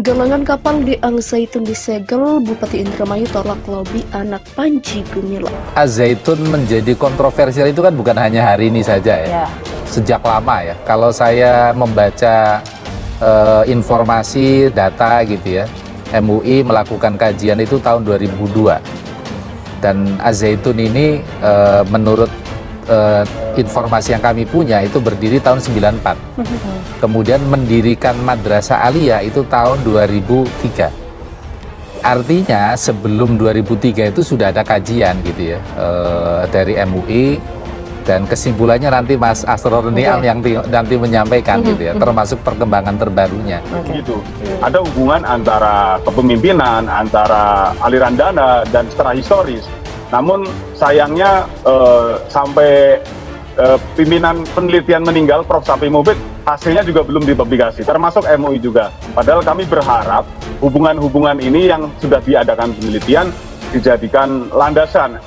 Galangan kapal di Al Zaitun disegel, Bupati Indramayu tolak lobi anak Panji Gumilang. Al Zaitun menjadi kontroversial itu kan bukan hanya hari ini saja ya. Sejak lama ya. Kalau saya membaca informasi, data gitu ya, MUI melakukan kajian itu tahun 2002. Dan Al Zaitun ini menurut informasi yang kami punya itu berdiri tahun 94. Kemudian mendirikan Madrasah Aliyah itu tahun 2003. Artinya sebelum 2003 itu sudah ada kajian gitu ya dari MUI, dan kesimpulannya nanti Mas Asroruniam yang nanti menyampaikan gitu ya, termasuk perkembangan terbarunya. Gitu. Ada hubungan antara kepemimpinan, antara aliran dana dan secara historis. Namun sayangnya sampai pimpinan penelitian meninggal, Prof. Sapi Mubid, hasilnya juga belum dipublikasi, termasuk MUI juga. Padahal kami berharap hubungan-hubungan ini yang sudah diadakan penelitian dijadikan landasan.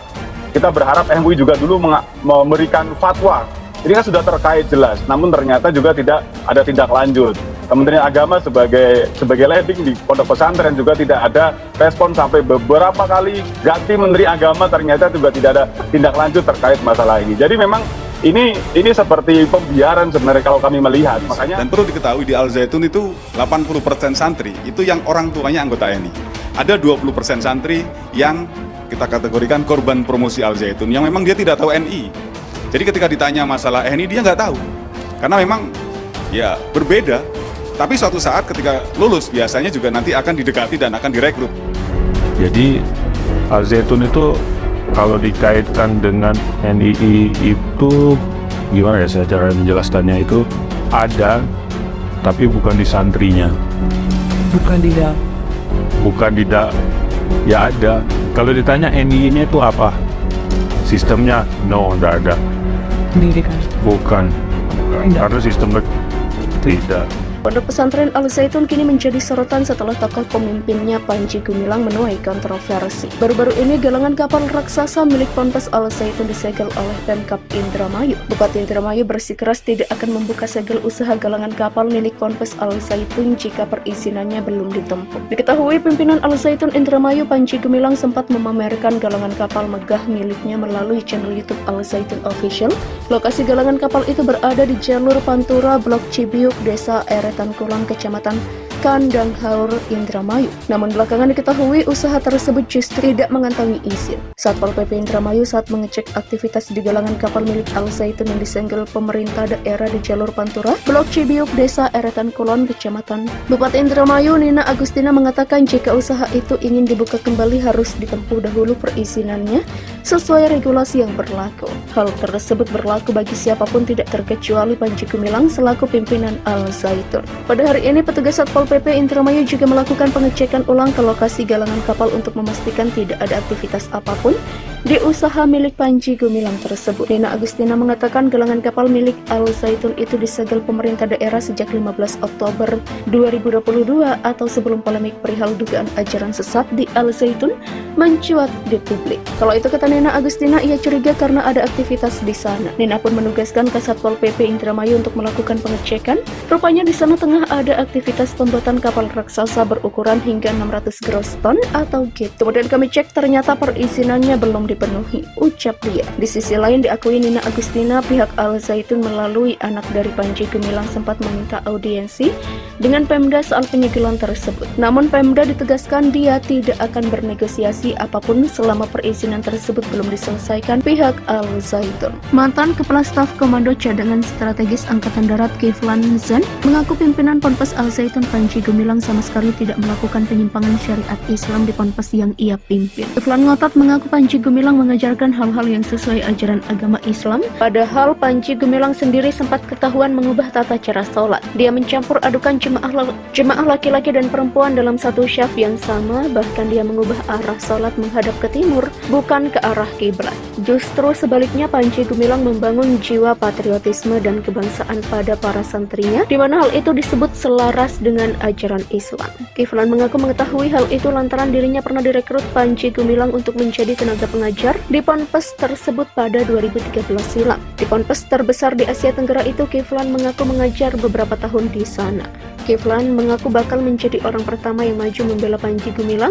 Kita berharap MUI juga dulu memberikan fatwa. Ini kan sudah terkait jelas, namun ternyata juga tidak ada tindak lanjut. Kementerian Agama sebagai leading di pondok pesantren juga tidak ada respon sampai beberapa kali ganti Menteri Agama, ternyata juga tidak ada tindak lanjut terkait masalah ini. Jadi memang ini seperti pembiaran sebenarnya kalau kami melihat. Makanya, dan perlu diketahui di Al Zaitun itu 80% santri itu yang orang tuanya anggota NI. Ada 20% santri yang kita kategorikan korban promosi Al Zaitun yang memang dia tidak tahu NI. Jadi ketika ditanya masalah NI dia nggak tahu, karena memang ya berbeda. Tapi suatu saat ketika lulus biasanya juga nanti akan didekati dan akan direkrut. Jadi Al Zaitun itu kalau dikaitkan dengan NII itu gimana ya saya cara menjelaskannya, itu ada tapi bukan di santrinya. Bukan tidak ya ada. Kalau ditanya NII-nya itu apa? Sistemnya no, tidak ada. Pendidikan? Bukan. Karena sistem tidak. Pondok pesantren Al Zaitun kini menjadi sorotan setelah tokoh pemimpinnya Panji Gumilang menuai kontroversi. Baru-baru ini galangan kapal raksasa milik Ponpes Al Zaitun disegel oleh Pemkab Indramayu. Bupati Indramayu bersikeras tidak akan membuka segel usaha galangan kapal milik Ponpes Al Zaitun jika perizinannya belum ditempuh. Diketahui pimpinan Al Zaitun Indramayu Panji Gumilang sempat memamerkan galangan kapal megah miliknya melalui channel YouTube Al Zaitun Official. Lokasi galangan kapal itu berada di jalur Pantura, Blok Cibiuk, Desa Eretan Kulon, Kecamatan Kandang Haur, Indramayu. Namun belakangan diketahui usaha tersebut justru tidak mengantongi izin. Satpol PP Indramayu saat mengecek aktivitas di galangan kapal milik Al Zaitun yang disegel pemerintah daerah di jalur Pantura, Blok Cibiuk, Desa Eretan Kulon, Kecamatan. Bupati Indramayu Nina Agustina mengatakan jika usaha itu ingin dibuka kembali harus ditempuh dahulu perizinannya sesuai regulasi yang berlaku. Hal tersebut berlaku bagi siapapun tidak terkecuali Panji Gumilang selaku pimpinan Al Zaitun. Pada hari ini petugas Satpol PP Indramayu juga melakukan pengecekan ulang ke lokasi galangan kapal untuk memastikan tidak ada aktivitas apapun di usaha milik Panji Gumilang tersebut. Nina Agustina mengatakan galangan kapal milik Al Zaitun itu disegel pemerintah daerah sejak 15 Oktober 2022 atau sebelum polemik perihal dugaan ajaran sesat di Al Zaitun mencuat di publik. Kalau itu kata Nina Agustina, ia curiga karena ada aktivitas di sana. Nina pun menugaskan ke Satpol PP Indramayu untuk melakukan pengecekan. Rupanya di sana tengah ada aktivitas pembuatan kapal raksasa berukuran hingga 600 gross ton atau gitu. Kemudian kami cek ternyata perizinannya belum dipenuhi, ucap dia. Di sisi lain diakui Nina Agustina, pihak Al Zaitun melalui anak dari Panji Gumilang sempat meminta audiensi dengan Pemda soal penyegelan tersebut. Namun Pemda ditegaskan dia tidak akan bernegosiasi apapun selama perizinan tersebut belum diselesaikan pihak Al Zaitun. Mantan Kepala Staf Komando Cadangan Strategis Angkatan Darat Kiflan Zen mengaku pimpinan Ponpes Al Zaitun Panji Gumilang sama sekali tidak melakukan penyimpangan syariat Islam di Ponpes yang ia pimpin. Kiflan ngotot mengaku Panji Gumilang mengajarkan hal-hal yang sesuai ajaran agama Islam, padahal Panji Gumilang sendiri sempat ketahuan mengubah tata cara sholat. Dia mencampur adukan jemaah laki-laki dan perempuan dalam satu syaf yang sama, bahkan dia mengubah arah sholat menghadap ke timur, bukan ke arah kiblat. Justru sebaliknya, Panji Gumilang membangun jiwa patriotisme dan kebangsaan pada para santrinya, di mana hal itu disebut selaras dengan ajaran Islam. Kiflan mengaku mengetahui hal itu lantaran dirinya pernah direkrut Panji Gumilang untuk menjadi tenaga pengajar mengajar di ponpes tersebut pada 2013 silam. Di ponpes terbesar di Asia Tenggara itu, Kiflan mengaku mengajar beberapa tahun di sana. Kiflan mengaku bakal menjadi orang pertama yang maju membela Panji Gumilang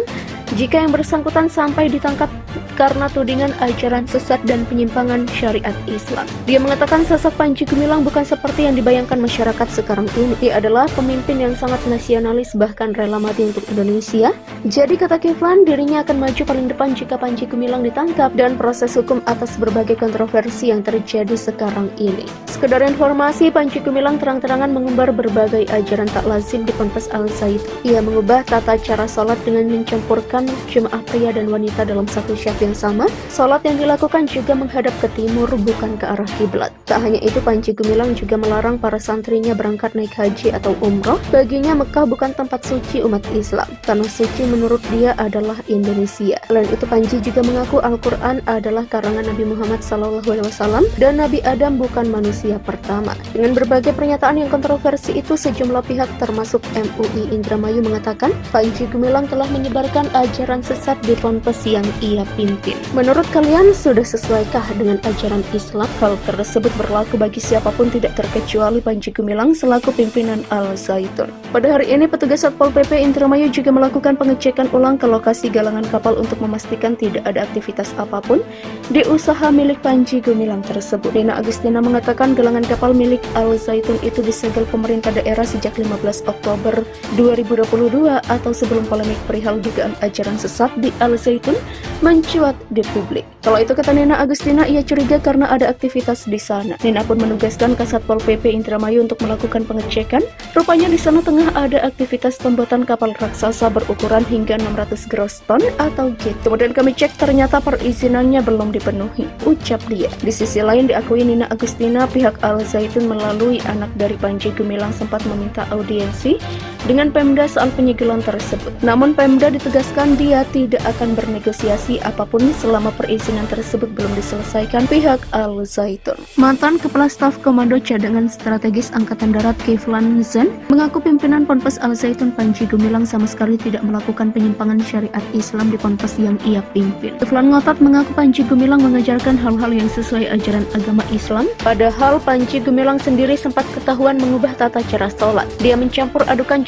jika yang bersangkutan sampai ditangkap karena tudingan ajaran sesat dan penyimpangan syariat Islam. Dia mengatakan sosok Panji Gumilang bukan seperti yang dibayangkan masyarakat sekarang ini. Dia adalah pemimpin yang sangat nasionalis, bahkan rela mati untuk Indonesia. Jadi kata Kiflan, dirinya akan maju paling depan jika Panji Gumilang ditangkap dan proses hukum atas berbagai kontroversi yang terjadi sekarang ini. Sekedar informasi, Panji Gumilang terang-terangan mengumbar berbagai ajaran tak lazim di Ponpes Al Zaitun. Ia mengubah tata cara sholat dengan mencampurkan jemaah pria dan wanita dalam satu syaf yang sama. Sholat yang dilakukan juga menghadap ke timur, bukan ke arah kiblat. Tak hanya itu, Panji Gumilang juga melarang para santrinya berangkat naik haji atau umroh. Baginya Mekah bukan tempat suci umat Islam. Tanah suci menurut dia adalah Indonesia. Selain itu, Panji juga mengaku Al-Quran adalah karangan Nabi Muhammad SAW dan Nabi Adam bukan manusia pertama. Dengan berbagai pernyataan yang kontroversi itu, sejumlah pihak termasuk MUI Indramayu mengatakan Panji Gumilang telah menyebarkan ajaran sesat di ponpes yang ia pimpin. Menurut kalian, sudah sesuaikah dengan ajaran Islam? Hal tersebut berlaku bagi siapapun, tidak terkecuali Panji Gumilang selaku pimpinan Al Zaitun. Pada hari ini, petugas Satpol PP Indramayu juga melakukan pengecekan ulang ke lokasi galangan kapal untuk memastikan tidak ada aktivitas apapun di usaha milik Panji Gumilang tersebut. Nina Agustina mengatakan galangan kapal milik Al Zaitun itu disegel pemerintah daerah sejak 15 Oktober 2022 atau sebelum polemik perihal dugaan ajaran sesat di Al Zaitun mencuat di publik. Kalau itu kata Nina Agustina, ia curiga karena ada aktivitas di sana. Nina pun menugaskan Kasatpol PP Indramayu untuk melakukan pengecekan. Rupanya di sana tengah ada aktivitas pembuatan kapal raksasa berukuran hingga 600 gross ton atau jet. Kemudian kami cek, ternyata perizinannya belum dipenuhi, ucap dia. Di sisi lain, diakui Nina Agustina, pihak Al Zaitun melalui anak dari Panji Gumilang sempat meminta audiensi dengan Pemda soal penyegelan tersebut. Namun Pemda ditegaskan dia tidak akan bernegosiasi apapun selama perizinan tersebut belum diselesaikan pihak Al Zaitun. Mantan Kepala Staf Komando Cadangan Strategis Angkatan Darat Kiflan Zen mengaku pimpinan Ponpes Al Zaitun Panji Gumilang sama sekali tidak melakukan penyimpangan syariat Islam di ponpes yang ia pimpin. Kiflan ngotot mengaku Panji Gumilang mengajarkan hal-hal yang sesuai ajaran agama Islam, padahal Panji Gumilang sendiri sempat ketahuan mengubah tata cara sholat. Dia mencampur adukan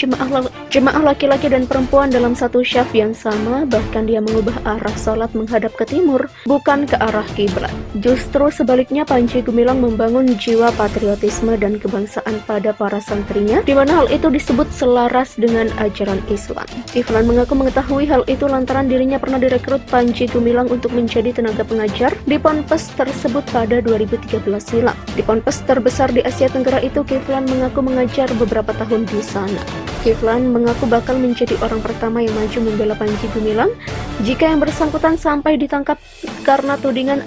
jemaah laki-laki dan perempuan dalam satu syaf yang sama, bahkan dia mengubah arah sholat menghadap ke timur, bukan ke arah kiblat. Justru sebaliknya, Panji Gumilang membangun jiwa patriotisme dan kebangsaan pada para santrinya, di mana hal itu disebut selaras dengan ajaran Islam. Kiflan mengaku mengetahui hal itu lantaran dirinya pernah direkrut Panji Gumilang untuk menjadi tenaga pengajar di ponpes tersebut pada 2013 silam. Di ponpes terbesar di Asia Tenggara itu, Kiflan mengaku mengajar beberapa tahun di sana. Kiflan mengaku bakal menjadi orang pertama yang maju membela Panji Gumilang jika yang bersangkutan sampai ditangkap karena tudingan